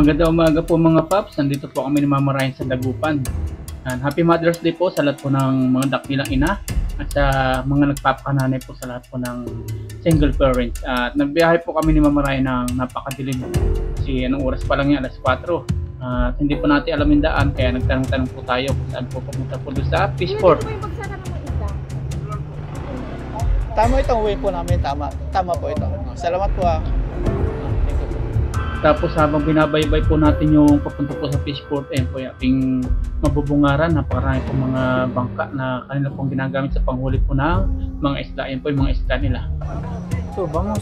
Magandang umaga po mga paps, nandito po kami ni Mama Ryan sa Dagupan. And happy Mother's Day po sa lahat po ng mga dakilang ina at sa mga nagpapakananay po sa lahat po ng single parents. At nagbiyahe po kami ni Mama Ryan ng napakadilim kasi anong oras pa lang yan, alas 4. At hindi po natin alam yung daan kaya nagtanong-tanong po tayo kung saan po pumunta po doon sa Fishport. Tama itong way po namin, tama po ito. Salamat po ah. Tapos habang binabaybay po natin yung papunta po sa Fishport, ayun po yung ating mabubungaran. Napakarami po mga bangka na kanila pong ginagamit sa panghuli po ng mga isda. Ayun po yung mga isda nila. So, bangus.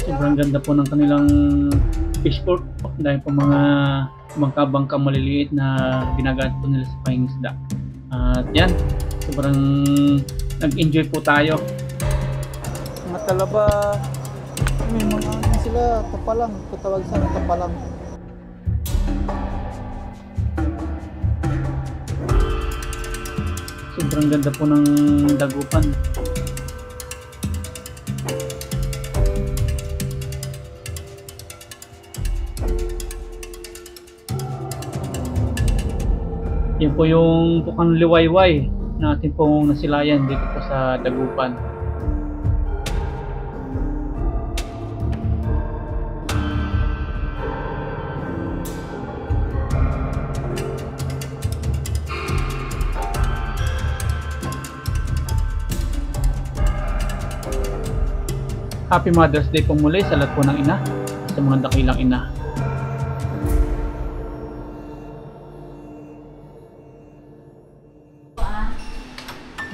Sobrang ganda po ng kanilang Fishport. Dahil po mga bangka-bangka maliliit na ginagamit po nila sa pangingisda. At yan, sobrang nag-enjoy po tayo. Mga talaba, may mga ano sila, tapalang, katawag sana tapalang. Sobrang ganda po ng Dagupan. Yan po yung Bukang Liwayway natin pong nasilayan dito po sa Dagupan. Happy Mother's Day po muli sa lahat po ng ina, sa mga dakilang ina.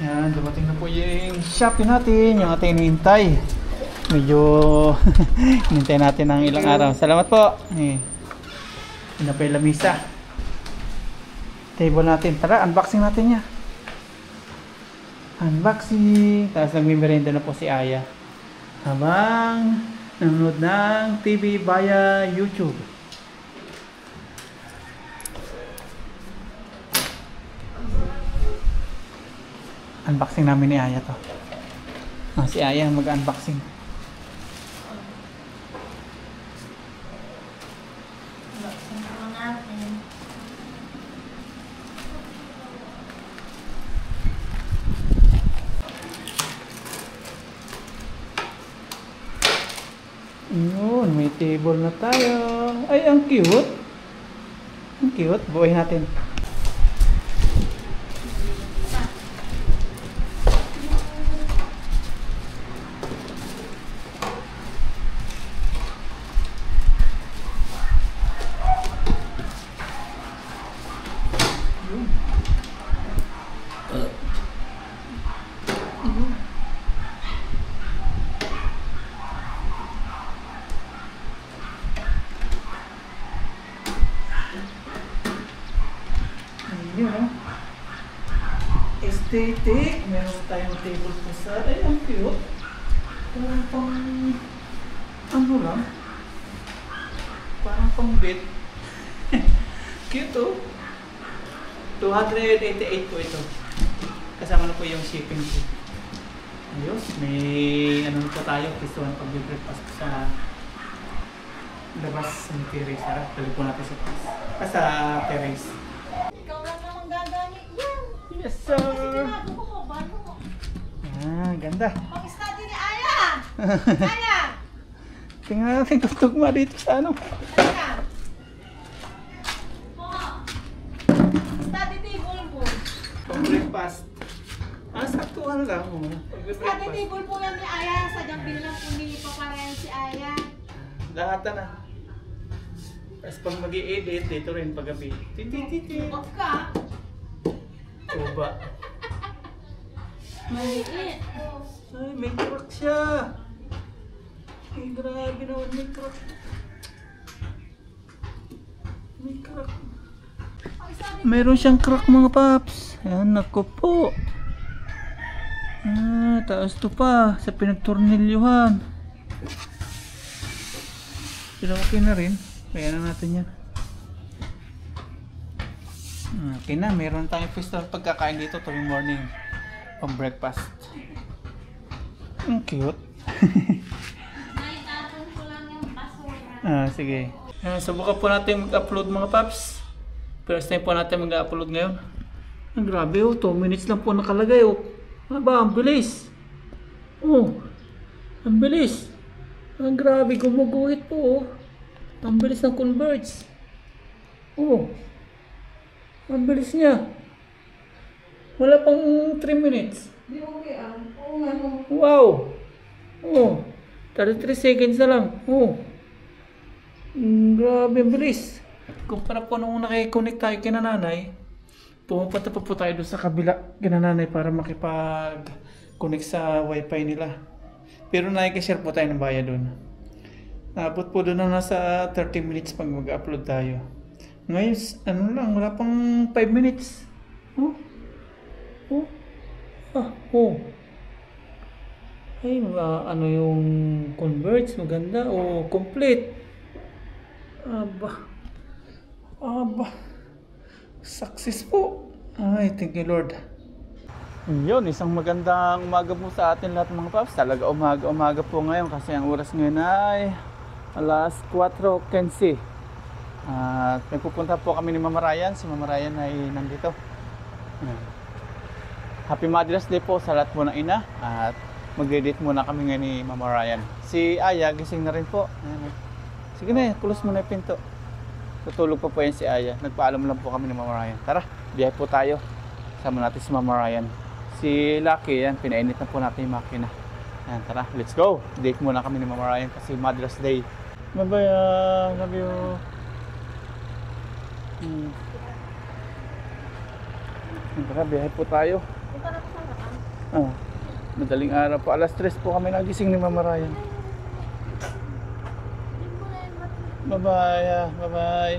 Yan, dumating na po yung Shopee natin, yung ating hinihintay. Medyo hinihintay natin ng ilang araw. Salamat po. Ina pa yung lamisa. Table natin. Tara, unboxing natin niya. Unboxing. Tapos nagmimerenda na po si Aya. Habang nanonood ng TV via YouTube. Unboxing namin ni Aya to. Si Aya mag-unboxing. Yun, may table na tayo. Ay, ang cute. Ang cute. Buuin natin. Yun, no? Aesthetic. Meron tayong table po sa... Ay, ang cute. Parang pang... Ano lang? Parang pang bed. Cute, oh. 288 po ito. Kasama na po yung shipping fee. Ayos. May... Ano po tayo. Pistuhan pag-breakfast sa... labas ng terrace. Harap. Balik po natin sa terrace. Yes, sir! Ganda. Pag-study ni Aya! Aya! Tingnan natin kung tugma dito sa ano. Aya! Study table po. Pag-breakfast. Saktuhan lang. Study table po yan ni Aya. Sadyang bilang po ni Paparayan si Aya. Lahat na. Tapos pag mag-i-edit, dito rin paggabi. Titi. Huwag ka. Tuba. Maliit. Ay, may crack siya. Ay, grabe naman, may crack. May crack. Meron siyang crack mga paps. Ayan, naku po. Taas to pa sa pinagtornilyuhan. Pero okay na rin. Kaya na natin yan. Okay na, meron tayong festival pagkakain dito tuwing morning. Pang breakfast. Ang cute. Naitapon ko lang yung basura. Sige. Subukan po natin mag-upload mga paps. First time po natin mag-upload ngayon. Grabe 2 minutes lang po nakalagay Aba, ang bilis. Ang bilis. Ang grabe, gumuguhit po Ang bilis ng converts. Ang bilis niya. Wala pang 3 minutes. Di okay Oo nga no. Wow! 33 seconds na lang. Grabe, ang bilis. Kumpara po nung nakikonnect tayo kina nanay, pumunta pa po tayo doon sa kabila kina nanay para makipag-connect sa wifi nila. Pero nakikishare po tayo ng bayad doon. Naabot po doon na nasa 30 minutes pag mag-upload tayo. Ngayon, wala pang 5 minutes. Ay, yung converts, maganda. Complete. Aba. Success po. Ay, thank you Lord. Yun, isang magandang umaga po sa atin lahat mga paps. Talaga umaga po ngayon kasi ang oras ngayon ay alas 4:15. At may pupunta po kami ni Mama Ryan. Si Mama Ryan ay nandito. Happy Mother's Day po sa lahat po ng ina. At mag-edit muna kami ngayon ni Mama Ryan. Si Aya, gising na rin po. Sige na, close muna yung pinto. Tutulog pa po yan si Aya. Nagpaalam lang po kami ni Mama Ryan. Tara, biyahe po tayo. Sama natin si Mama Ryan. Si Lucky, yan, pinainit na po natin yung makina. Yan, tara, let's go. Date muna kami ni Mama Ryan kasi Mother's Day. Bye-bye, love you. Tara, biyahe po tayo. Madaling araw po. Alas 3 po kami nagising ni Mama Ryan. Bye-bye, bye-bye.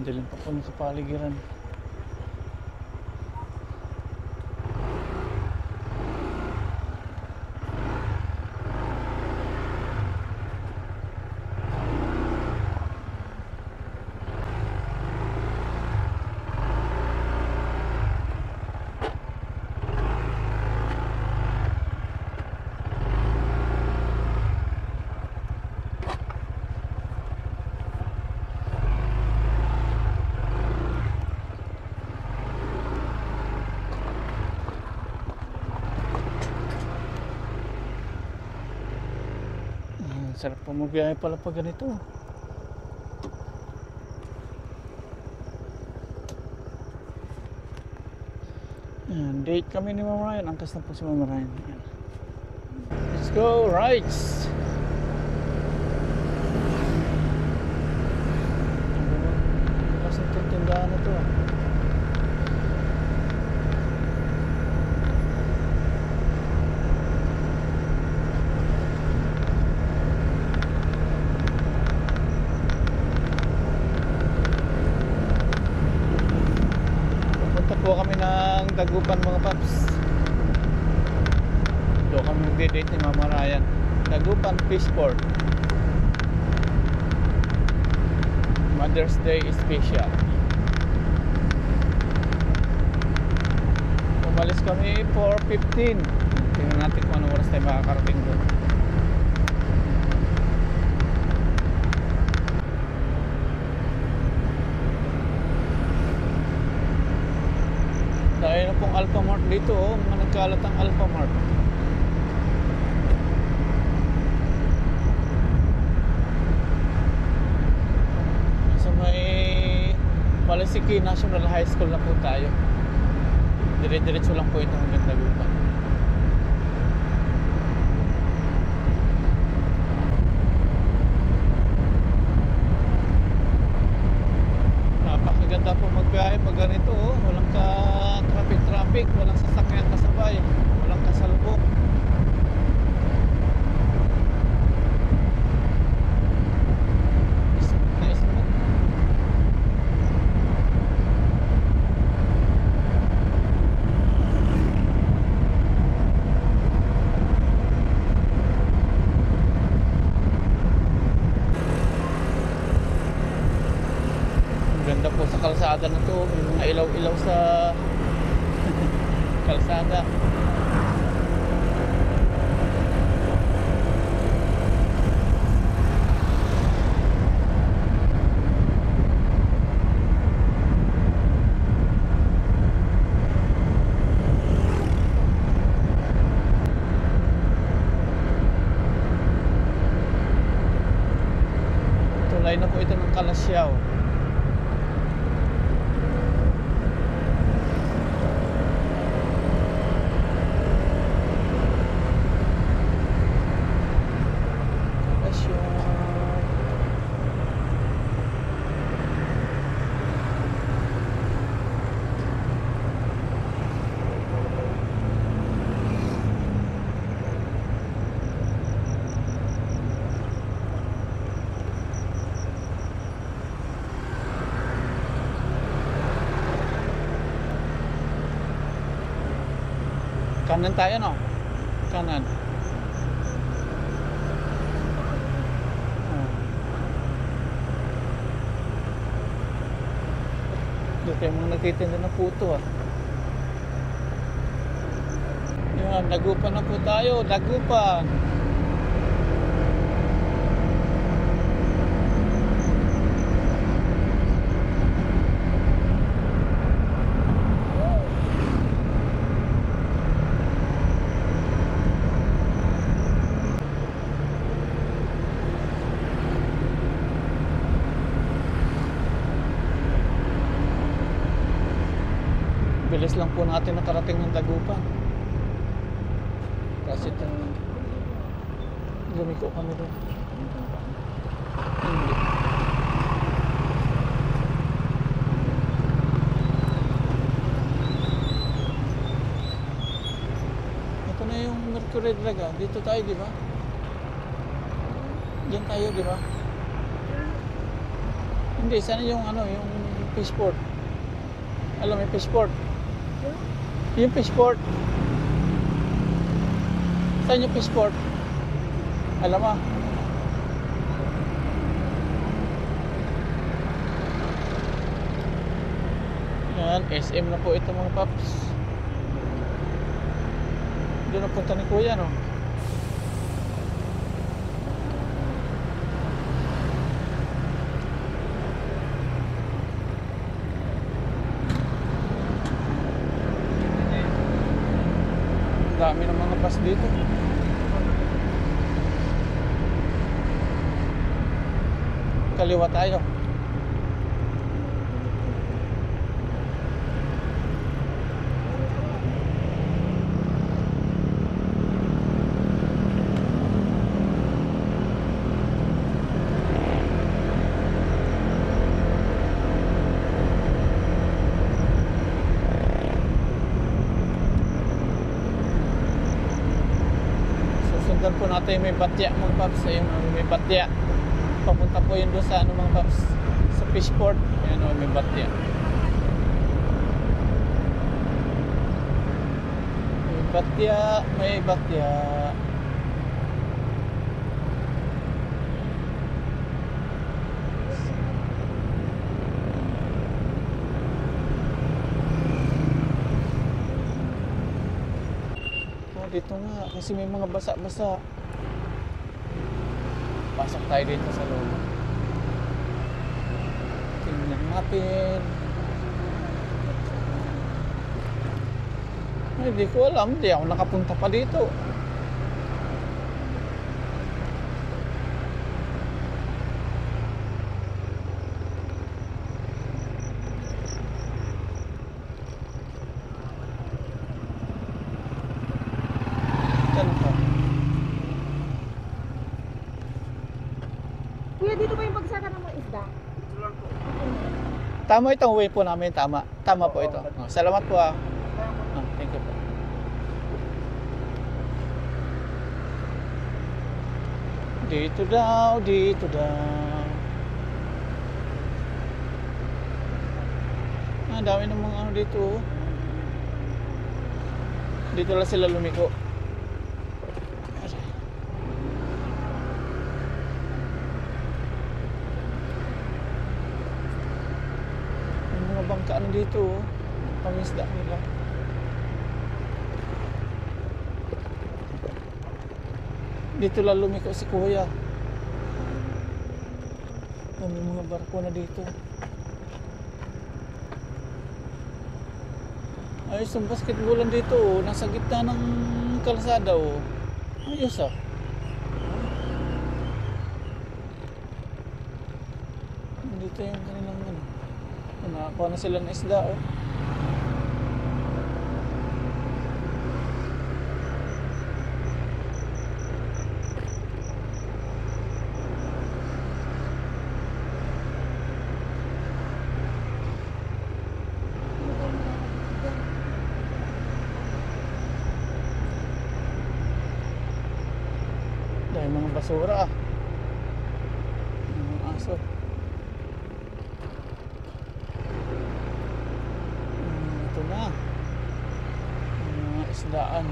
Daling pa po sa paligiran. Sarap po magbiyahe pala pag ganito. Ayan, date kami ni Mama Ryan. Angkas na po si Mama Ryan. Ayan. Let's go, rides! Kasi itong tindahan na to. Po kami ng Dagupan mga paps. Doon kami mag-date ni Mama Ryan. Dagupan Fishport. Mother's Day special. Umalis kami 4:15. Tingnan natin kung anong oras tayo makakarating doon. Dahil na pong Alphamart dito, mga nagkalat ang Alphamart. So may Malasiki National High School na po tayo. Dire-diretso lang po ito hanggang Dagupan. Napakaganda po magbiyahe pag ganito, walang traffic, walang sasakyan kasabay, walang kasalubong. Smooth na smooth. Ganda po sa kalsada na to. May mga ilaw-ilaw sa kalsada. Tulay na po ito ng Kalasyaw. Kanan tayo, no? Kanan. Doon kayo mga nagtitinda ng puto, ah. Yan, Dagupan na po tayo. Dagupan. Bilis lang po natin nakarating ng Dagupan. Kasi ito, lumiko kami doon. Hindi. Ito na yung Mercury Draga. Dito tayo, di ba? Diyan tayo, di ba? Hindi, sana yung ano, yung Fishport. Alam mo yung Fishport? Yung Fishport. Saan yung Fishport? Alam mo? Yan, SM na po ito mga paps. Doon na punta ni Kuya, no? Dami ng mga bus dito. Kaliwa tayo. Susundan po natin may Batya mga paps. Ayun, may Batya. Papunta po yun doon sa ano mga paps, sa Fishport. Ayan o, may Batya. May Batya, may Batya. Oh, dito nga, kasi may mga basa-basa. Pasok tayo dito sa loob. Tingnan natin. Ay, di ko alam. Di ako nakapunta pa dito. Saan ka? Kuya, dito ba yung bagsakan ng mga isda? Tama itong way po namin. Tama. Tama po ito. Oh, salamat po, ah. Oh, thank you po. Dito daw, dito daw. Ah, dami ng mga ano dito. Oh. Dito lang sila lumiko. bangka na dito. Oh. Pangisda nila. Dito lang lumiko si Kuya. May mga barko na dito. Ayos ang basketballan dito. Oh. Nasa gitna ng kalsada. Oh. Ayos ah. Dito yung kanilang ano. Nakakuha na sila ng isda oh. Dahil mga basura ah. Mga aso. Ito na. Mga isdaan.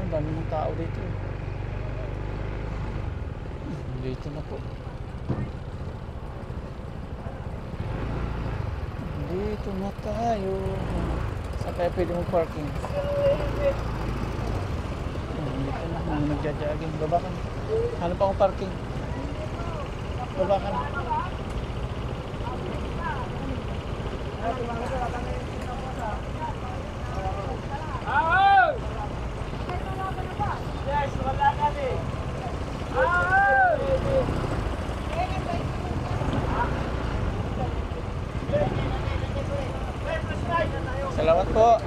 Ang dami ng tao dito. Dito na po. Dito na tayo. Saan kaya pwede mong parking? Dito na. Mga nagja-jogging. Baba ka na. Hanap akong parking. Baba ka na. Salamat po.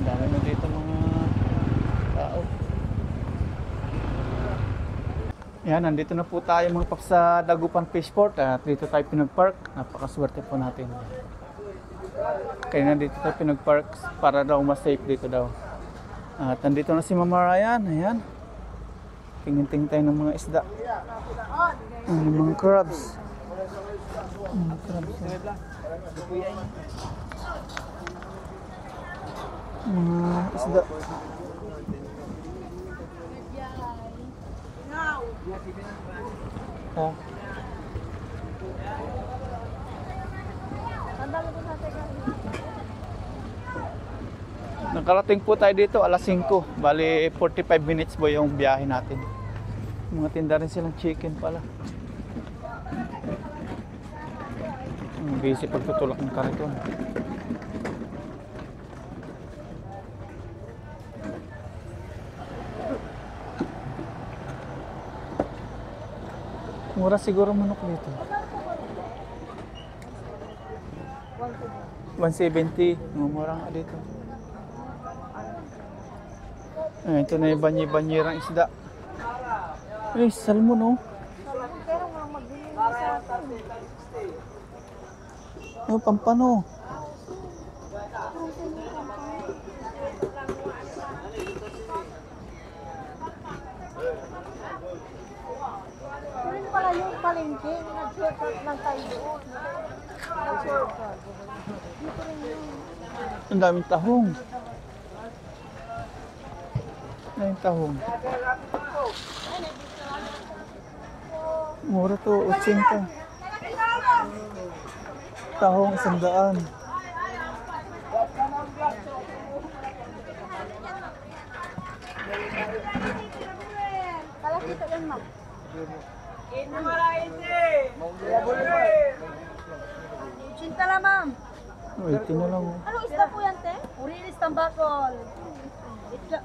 Dami na dito mga tao. Yan, nandito na po tayo mga paps sa Dagupan Fishport at dito tayo pinag-park. Napakaswerte po natin. Kaya nandito tayo pinag-park para daw mas safe dito daw. At nandito na si Mama Ryan. Ayan. Tingin-tingin tayo ng mga isda. Mga crabs. Mga crabs. Mga isda. Ha? Nakarating po tayo dito alas 5. Bali 45 minutes po yung biyahe natin. Mga tinda rin silang chicken pala. Busy pagtutulak ng kariton. Mura siguro manok dito. 170. Mura nga dito. Ito na yung banyi-banyirang isda. Ay, salmon oh. Oh, pampano. Yun pala yung palengke, nag-shortcut lang tayo doon. Nag-shortcut. Dito rin yun. Ang daming tahong. Daming tahong. Mura to, 80. Tahong 100. Kalakita yan, ma'am. Cinta lang, ma'am. Oh, 80 na lang oh. Anong isda po yan, te? Urilis tambakol.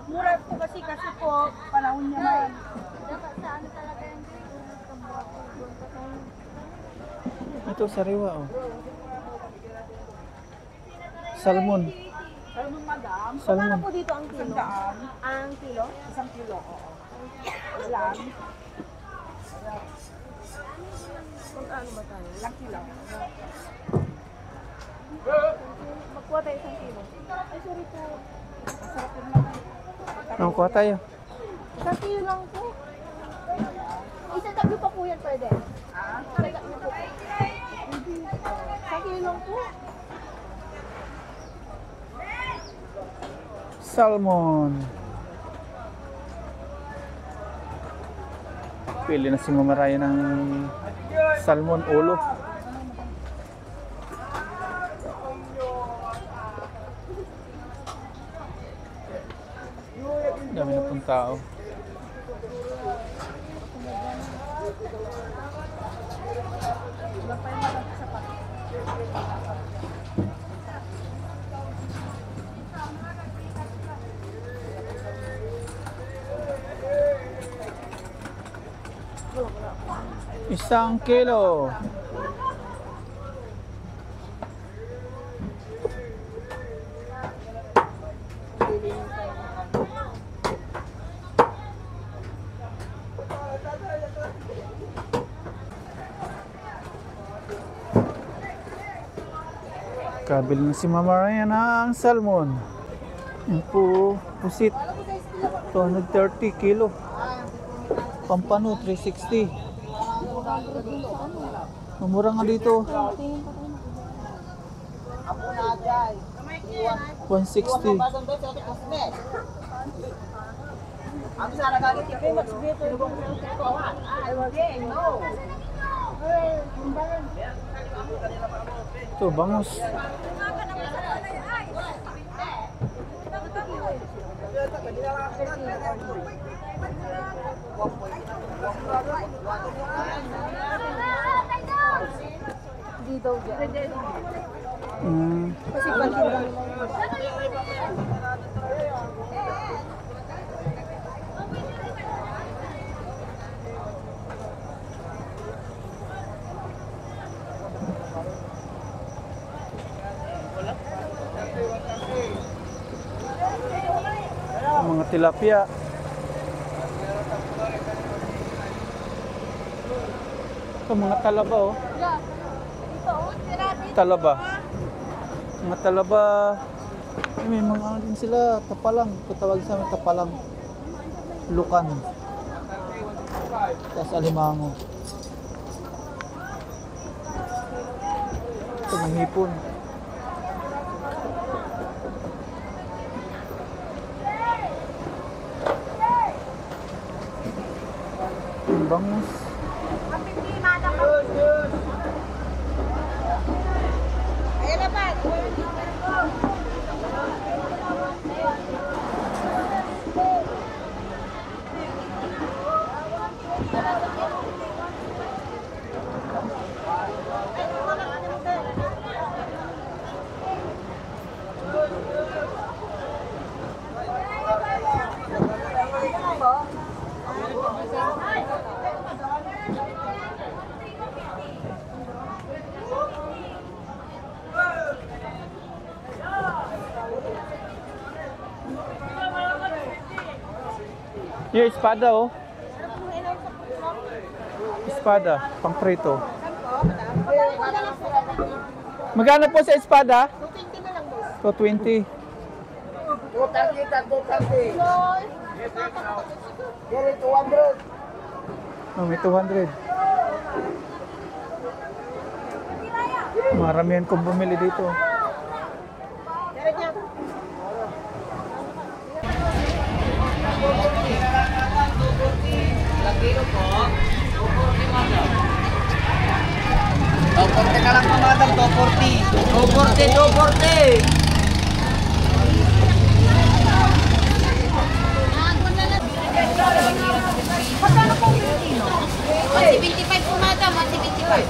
Mura po kasi po, panahon niya man. Dapat sa ano talaga yan, Ito sariwa oh. Salmon. Salmon, madam. Salmon. Paano po dito ang kilo? Ang kilo? 1 kilo, oo. Ilan? Kung ano ba tayo? Ilang kilo? Magkuha tayo 1 kilo. Ay, sorry po. Masarap po naman. Nakuha tayo. Sa kilo lang po. Isang tatlo pa po yan pwede. Isang tatlo po. Sa kilo lang po. Salmon. Pili na si Mama Ryan ng salmon ulo. Dami na pong tao. Isang kilo. Kabili na si Mama Ryan ng salmon. Yan po, pusit. 230 kilo. Pampano, 360. Mamura nga dito. 160. Ito, bangus. Hindi daw dyan. Kasi pansin lang. Mga tilapia. Ito mga talaba oh. Talaba. Mga talaba. Ay, may mga ano din sila, tapalang. Patawag sa amin tapalang. Lukan. Tapos alimango. Ito may hipon. Bangus. Ayan na ba? Yung espada oh. Espada, pang prito. Magkano po sa espada? 220 na lang mo. 220. 230. Gary, 200. Oh, may 200. Maramihan kong bumili dito. Doporte ka lang mamadam, 240. 240. Magkano pong Pilipino? 175 po madam, 175.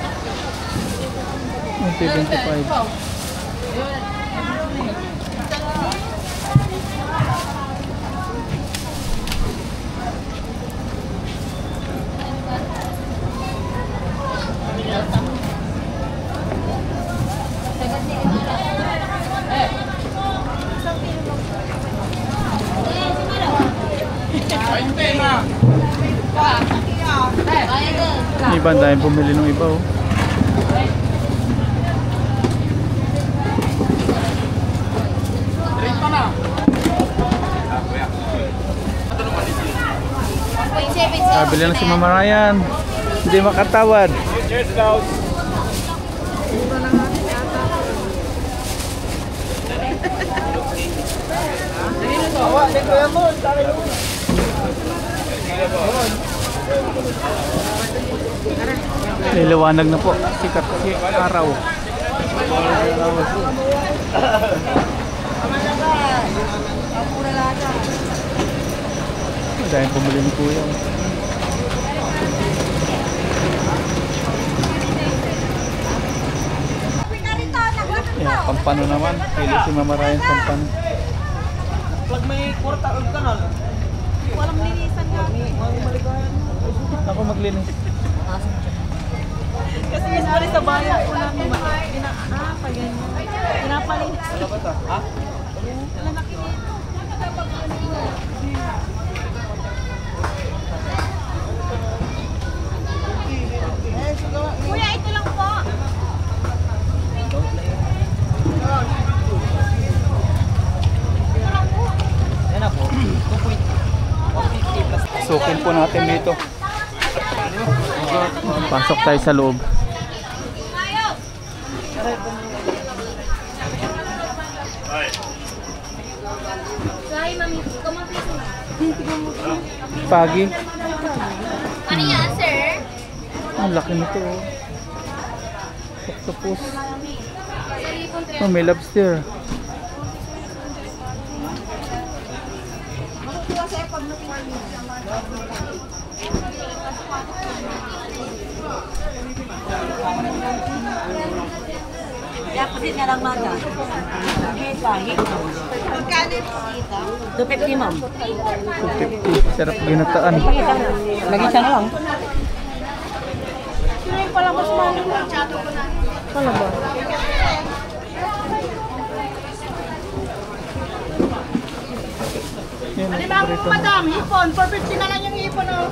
175. Iba dahil bumili ng iba oh. Kabili na si Mama Ryan. Hindi makatawad. Liliwanag na po. Sikat si araw. Dahil pumuli ni Kuya. Yeah, pampano naman. Pili si Mama Ryan pampano. Pag may kwarta o kanal. Walang linisan nga. Ako maglinis. Kasi usually sa bayan ko lang ganyan. Pinapalinis. Wala ba ito? Ha? Lalaki nito. Kuya, ito lang po. Yan na po. 2.150 plus. Sukin po natin dito. Pasok tayo sa loob. Sorry, mami. Pagi. Ano yan, sir? Ang laki nito. Oh. Octopus. Sorry, Oh, may lobster. Kasi nga lang mata. Magkano dito? 250 ma'am. 250. Sarap ginataan. Lagi siya na lang. Sino yung pala mas mali? Pala ba? Yan, Limang prito. madam, hipon. 450 na lang yung hipon, oh.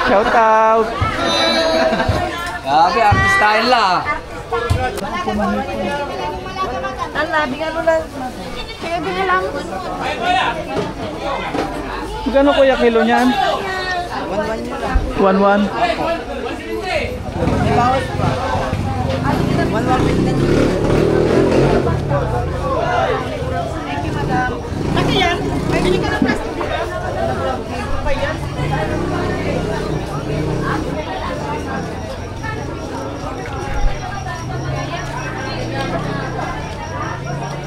Shout out. Grabe, artist style la. Ang labing ano lang. Kaya binilang. Magkano kuya kilo niyan? 1-1. Kasi yan, may bili ka ng plastic. Pa yan.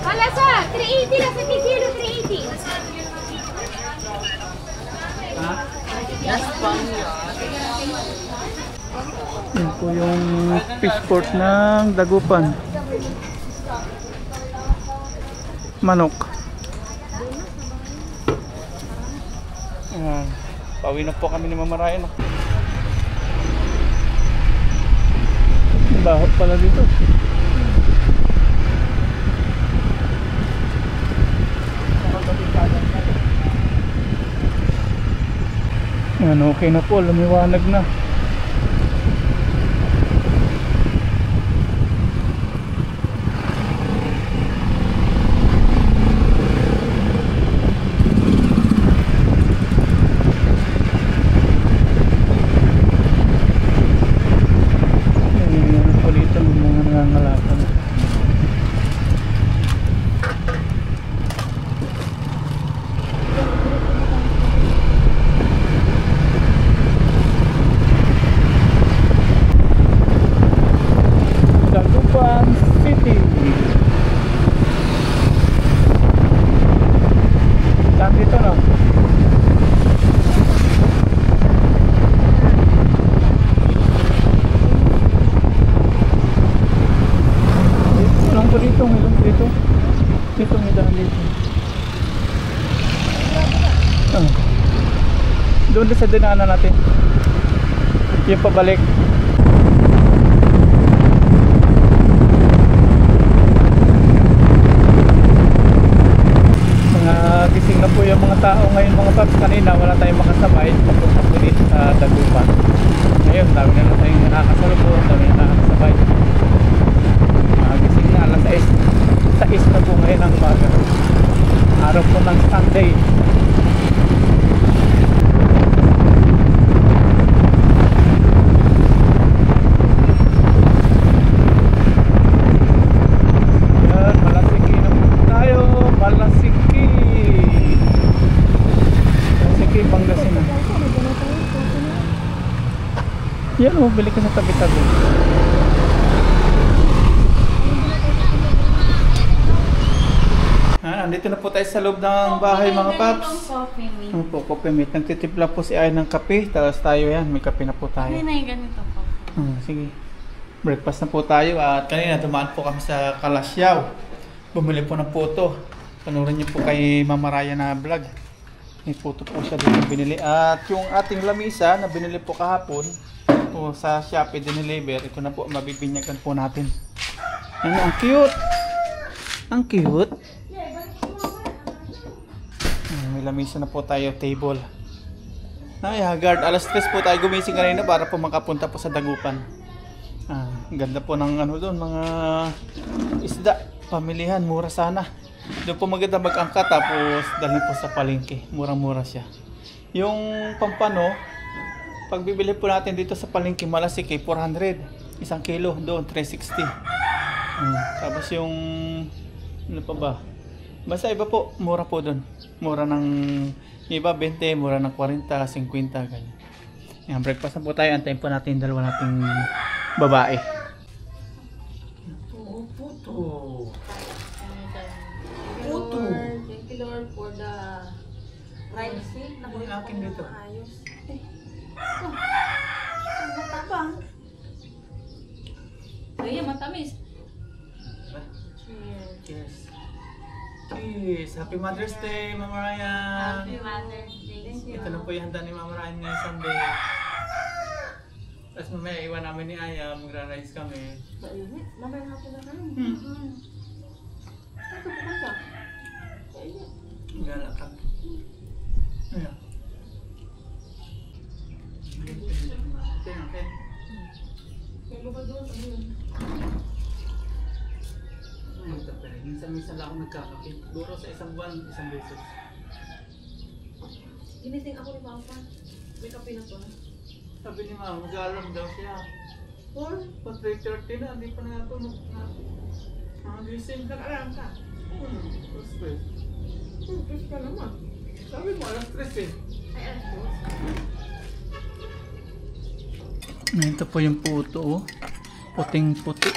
Wala sa 380 lang sa kilo, 380. Yan po yung fishport ng Dagupan. Manok. Ayan. Pauwi na po kami ni Mama Ryan. Bahot pala dito. Ayan, okay na po. Lumiwanag na. Dagupan City. Saan dito no? Ilang po dito, ilang dito. Dito may daan dito. Oh. Doon din sa dinaanan natin. Yung pabalik. Mga gising na po yung mga tao ngayon mga paps. Kanina wala tayong makasabay. Papunta po dito sa Dagupan. Ngayon dami na tayong nakakasalubong. Dami na nakakasabay. Mga gising na alas 6 na po ngayon ang umaga. Araw po ng Sunday. Yan, Malasiki na po tayo. Malasiki. Malasiki, Pangasinan. Yan o, bili ka sa tabi-tabi. Nandito na po tayo sa loob ng bahay mga paps. Ano po, coffee mate. Nagtitimpla po si Ay ng kape. Tapos tayo yan, may kape na po tayo. Hindi na yung ganito po. Sige. Breakfast na po tayo at kanina dumaan po kami sa Kalasyaw. Bumili po ng puto. Panurin niyo po kay Mama Raya na vlog. May puto po siya dito binili. At yung ating lamisa na binili po kahapon po sa Shopee dineliver. Ito na po, mabibinyagan po natin. Ano, ang cute! Ang cute! May lamisa na po tayo, table. Ay, haggard. Alas 3 po tayo gumising kanina para po makapunta po sa Dagupan. Ganda po ng ano doon, mga isda, pamilihan, mura sana. Doon po maganda mag-angkat tapos dalhin po sa palengke. Murang-mura siya. Yung pampano, pag bibili po natin dito sa palengke, Malasiki, 400. 1 kilo, doon 360. Tapos yung ano pa ba? Basta iba po, mura po doon. Mura ng iba 20, mura ng 40, 50 ganyan. Yan, breakfast na po tayo. Antayin po natin yung dalawa nating babae. Puto. Thank you Lord for the privacy. Yung akin dito. Ayos. Ang matabang. Ay, matamis. Cheers. Cheers. Cheers. Happy Mother's Day, Mama Ryan. Happy Mother's Day. Thank you. Ito na po yung handa ni Mama Ryan ngayong Sunday. Tapos mamaya iwan namin ni Aya, magra-rice kami. Mainit. Mamaya nga pala kami. Ito po ka. Gala ka. Ayan. Kaya ba doon? Ano yun? Minsan-minsan lang ako nagkakapit. Siguro sa isang buwan, isang beses. Ginising ako ni Papa. May kape na to. Sabi ni Mama, mag-alam daw siya. Or, pa 3:30 na, hindi pa natulog na. Gising ka na lang ka. Alas 3. Stress ka naman. Sabi mo, alas 3 eh. Ay, alas Ito po yung puto, oh. Puting-puti.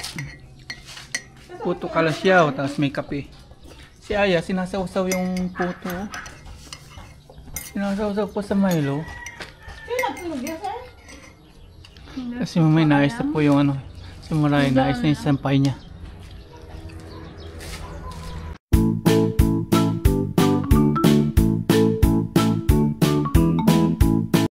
Puto Kalasyaw, tapos may kape. Si Aya, sinasawsaw yung puto. Sinasawsaw po sa Milo. Kasi mamay naayos na po yung ano. Si Maray, naayos na yung sampay niya.